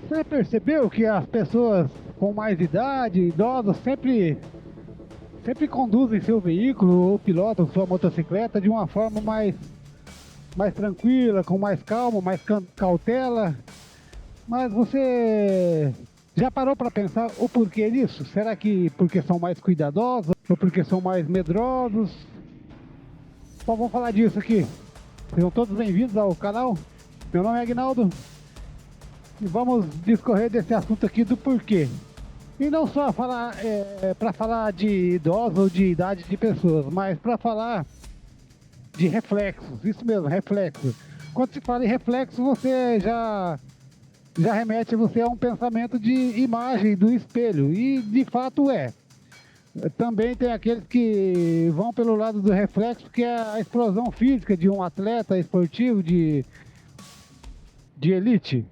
Você percebeu que as pessoas com mais idade, idosos, sempre conduzem seu veículo ou pilotam sua motocicleta de uma forma mais tranquila, com mais calma, mais cautela? Mas você já parou para pensar o porquê disso? Será que porque são mais cuidadosos ou porque são mais medrosos? Bom, vamos falar disso aqui. Sejam todos bem-vindos ao canal. Meu nome é Agnaldo e vamos discorrer desse assunto aqui do porquê. E não só falar para falar de idosos ou de idade de pessoas, mas para falar de reflexos. Isso mesmo, reflexos. Quando se fala em reflexo, você já remete você a um pensamento de imagem do espelho. E de fato é. Também tem aqueles que vão pelo lado do reflexo, que é a explosão física de um atleta esportivo de elite.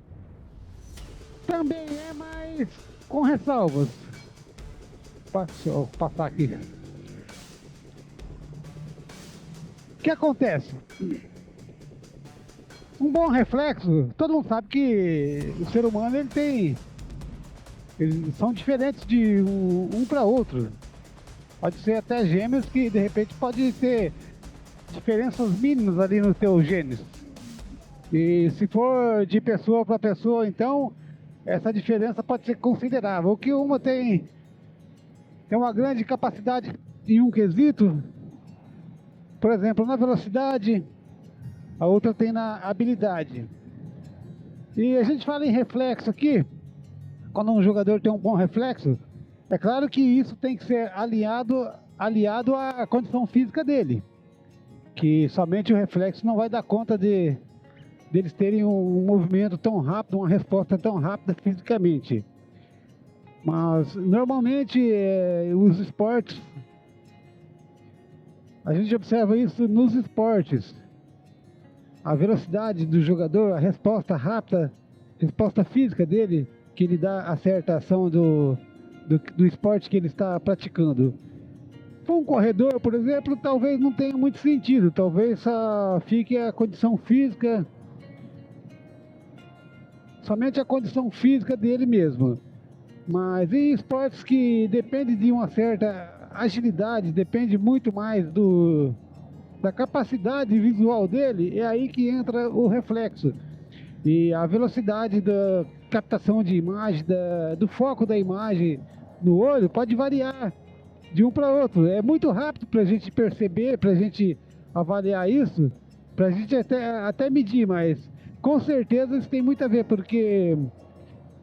Também é, mas com ressalvas. Deixa eu passar aqui. O que acontece? Um bom reflexo, todo mundo sabe que o ser humano eles são diferentes de um para outro. Pode ser até gêmeos que de repente pode ter diferenças mínimas ali no teu genes. E se for de pessoa para pessoa, então essa diferença pode ser considerável. O que uma tem uma grande capacidade em um quesito, por exemplo, na velocidade, a outra tem na habilidade. E a gente fala em reflexo aqui, quando um jogador tem um bom reflexo, é claro que isso tem que ser aliado à condição física dele, que somente o reflexo não vai dar conta deles terem um movimento tão rápido, uma resposta tão rápida fisicamente. Mas normalmente os esportes, a gente observa isso nos esportes. A velocidade do jogador, a resposta rápida, resposta física dele, que ele dá a certa ação do esporte que ele está praticando. For um corredor, por exemplo, talvez não tenha muito sentido, talvez só fique a condição física, somente a condição física dele mesmo. Mas em esportes que dependem de uma certa agilidade, depende muito mais da capacidade visual dele, é aí que entra o reflexo. E a velocidade da captação de imagem, do foco da imagem no olho pode variar de um para outro. É muito rápido para a gente perceber, para a gente avaliar isso, para a gente até medir, mas com certeza isso tem muito a ver, porque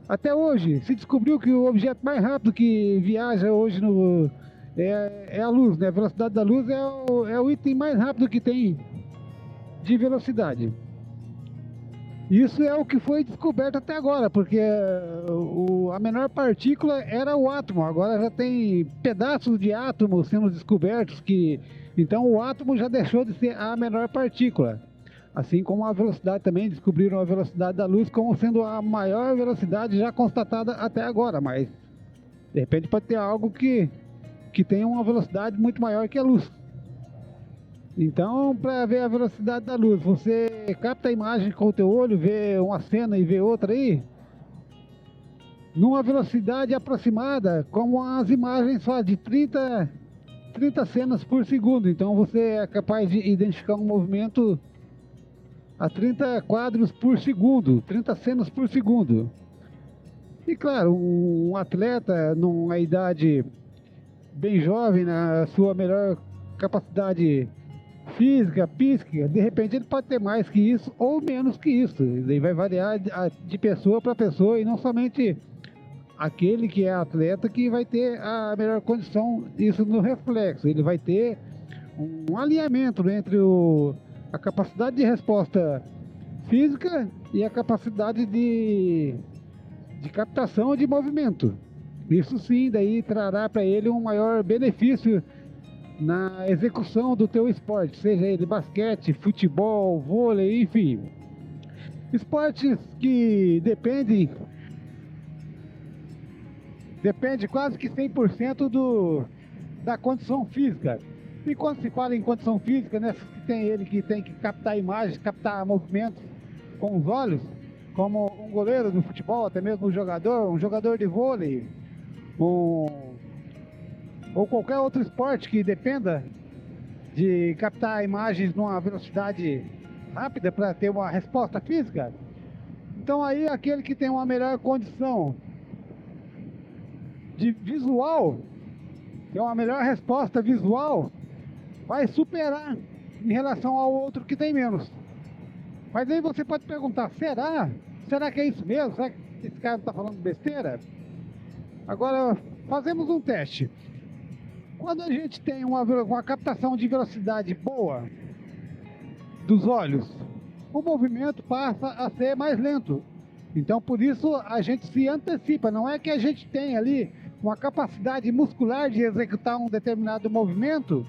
até hoje se descobriu que o objeto mais rápido que viaja hoje é a luz, né? A velocidade da luz é o item mais rápido que tem de velocidade. Isso é o que foi descoberto até agora, porque a menor partícula era o átomo, agora já tem pedaços de átomo sendo descobertos, então o átomo já deixou de ser a menor partícula. Assim como a velocidade também, descobriram a velocidade da luz como sendo a maior velocidade já constatada até agora, mas de repente pode ter algo que tenha uma velocidade muito maior que a luz. Então, para ver a velocidade da luz, você capta a imagem com o teu olho, vê uma cena e vê outra aí, numa velocidade aproximada, como as imagens só de 30 cenas por segundo. Então, você é capaz de identificar um movimento a 30 quadros por segundo, 30 cenas por segundo. E claro, um atleta numa idade bem jovem, na sua melhor capacidade física, psíquica, de repente ele pode ter mais que isso ou menos que isso. Ele vai variar de pessoa para pessoa e não somente aquele que é atleta que vai ter a melhor condição, isso no reflexo. Ele vai ter um alinhamento entre a capacidade de resposta física e a capacidade de captação de movimento. Isso sim, daí trará para ele um maior benefício na execução do teu esporte, seja ele basquete, futebol, vôlei, enfim. Esportes que depende quase que 100% da condição física. E quando se fala em condição física, né, tem ele que tem que captar imagens, captar movimentos com os olhos, como um goleiro do futebol, até mesmo um jogador de vôlei, um, ou qualquer outro esporte que dependa de captar imagens numa velocidade rápida para ter uma resposta física. Então aí aquele que tem uma melhor condição de visual, tem uma melhor resposta visual, vai superar em relação ao outro que tem menos. Mas aí você pode perguntar, será que é isso mesmo? Será que esse cara está falando besteira? Agora fazemos um teste. Quando a gente tem uma captação de velocidade boa dos olhos, o movimento passa a ser mais lento. Então por isso a gente se antecipa. Não é que a gente tem ali uma capacidade muscular de executar um determinado movimento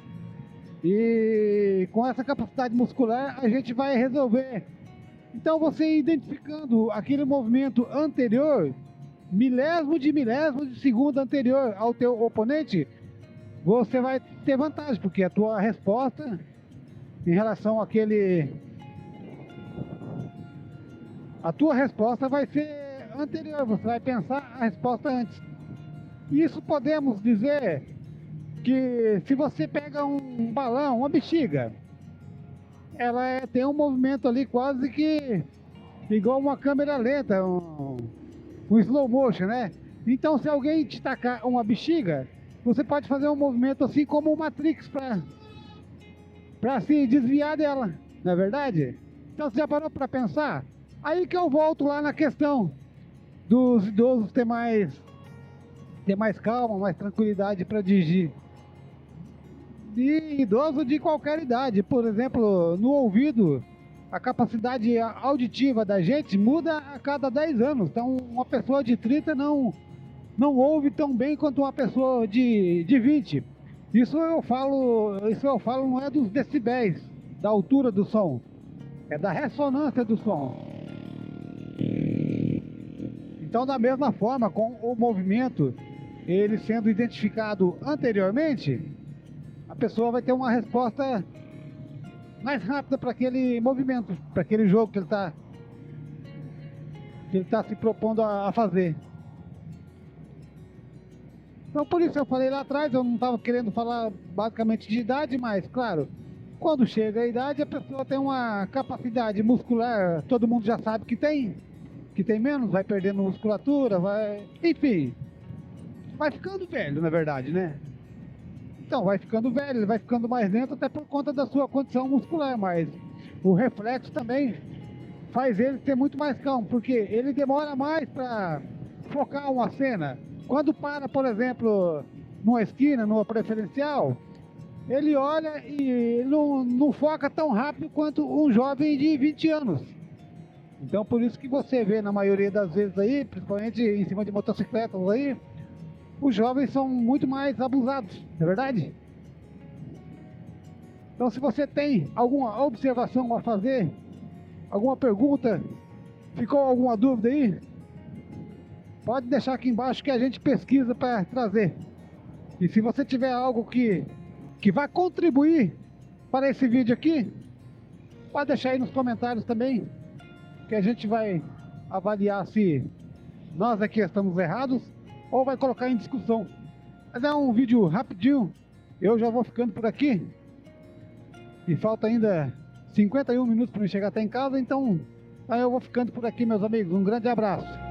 e com essa capacidade muscular a gente vai resolver. Então você identificando aquele movimento anterior, milésimo de segundo anterior ao teu oponente, você vai ter vantagem, porque a tua resposta em relação àquele... A tua resposta vai ser anterior, você vai pensar a resposta antes. Isso podemos dizer que se você pega um balão, uma bexiga, ela tem um movimento ali quase que igual uma câmera lenta, um slow motion, né? Então se alguém te tacar uma bexiga, você pode fazer um movimento assim como o Matrix para se desviar dela, não é verdade? Então você já parou para pensar? Aí que eu volto lá na questão dos idosos ter mais calma, mais tranquilidade para dirigir. De idoso de qualquer idade, por exemplo, no ouvido, a capacidade auditiva da gente muda a cada 10 anos. Então uma pessoa de 30 não ouve tão bem quanto uma pessoa de 20. Isso eu falo não é dos decibéis, da altura do som, é da ressonância do som. Então da mesma forma, com o movimento, ele sendo identificado anteriormente, a pessoa vai ter uma resposta mais rápida para aquele movimento, para aquele jogo que ele está se propondo a fazer. Então por isso eu falei lá atrás, eu não estava querendo falar basicamente de idade, mas claro, quando chega a idade a pessoa tem uma capacidade muscular, todo mundo já sabe que tem menos, vai perdendo musculatura, enfim, vai ficando velho na verdade, né? Então vai ficando velho, ele vai ficando mais lento até por conta da sua condição muscular, mas o reflexo também faz ele ter muito mais calmo, porque ele demora mais para focar uma cena. Quando para, por exemplo, numa esquina, numa preferencial, ele olha e não foca tão rápido quanto um jovem de 20 anos. Então por isso que você vê na maioria das vezes aí, principalmente em cima de motocicletas aí, os jovens são muito mais abusados, não é verdade? Então se você tem alguma observação a fazer, alguma pergunta, ficou alguma dúvida aí, pode deixar aqui embaixo que a gente pesquisa para trazer. E se você tiver algo que vai contribuir para esse vídeo aqui, pode deixar aí nos comentários também, que a gente vai avaliar se nós aqui estamos errados ou vai colocar em discussão. Mas é um vídeo rapidinho, eu já vou ficando por aqui. E falta ainda 51 minutos para eu chegar até em casa, então aí eu vou ficando por aqui, meus amigos. Um grande abraço.